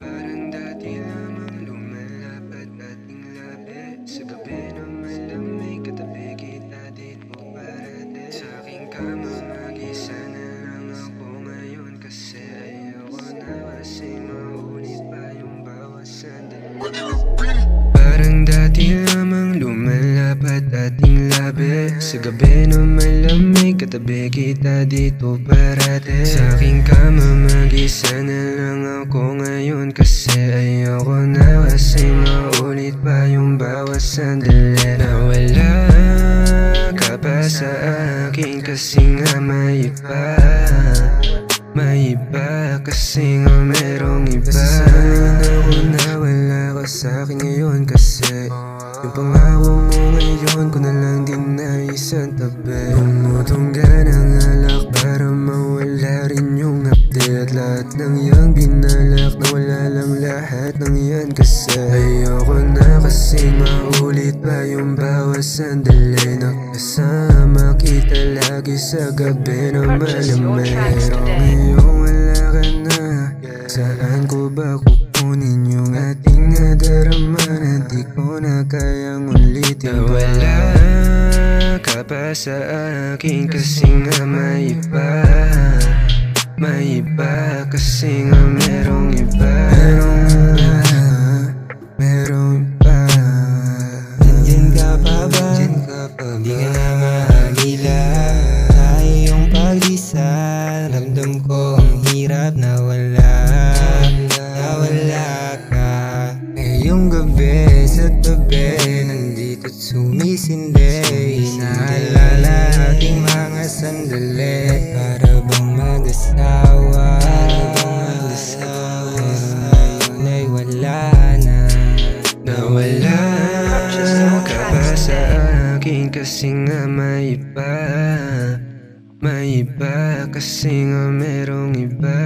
Parang dati lamang lumalapad ating labi sa gabi na malamig, katabi kita dito parati. Sa aking kama mag-isa na lang ako ngayon, kasi ayoko na kasi maulit pa yung bawat sandali. Parang dati lamang lumalapad ating labi sa gabi na malamig, katabi kita dito parati. Sa aking kama mag-isa na lang ako ngayon, kasi ayoko na kasi maulit pa yung bawat sandali. Nawala ka pa sa akin kasi nga may iba kasi nga merong iba. Nasanay na ako na wala ka sa'kin ngayon, kasi yung pangako mo ngayon ko na lang din na isang tabi. Bumutongga ng alak para mawala rin yung update. Lahat ng yang binalak na wala lang lahat ng yan, kasi ayoko na kasi maulit pa yung bawat sandali. Nakasama kita lagi sa gabi na malamig. Pero ngayong wala ka na, saan ko ba kukunin yung ating nadarama na di ko na kayang ulitin? Nawala ka pa sa akin kasi nga may iba kasi nga merong iba. Nandyan ka pa ba? Di ka na mahagila sa iyong pag-isa. Ramdam ko ang hirap na wala ka. Ngayong gabi sa tabi, nandito't sumisindi. Inaalala ating mga sandali, para bang mag-asawa. Ngayon ay wala na. Nawala ka pa sa akin kasi nga may iba kasi nga merong iba.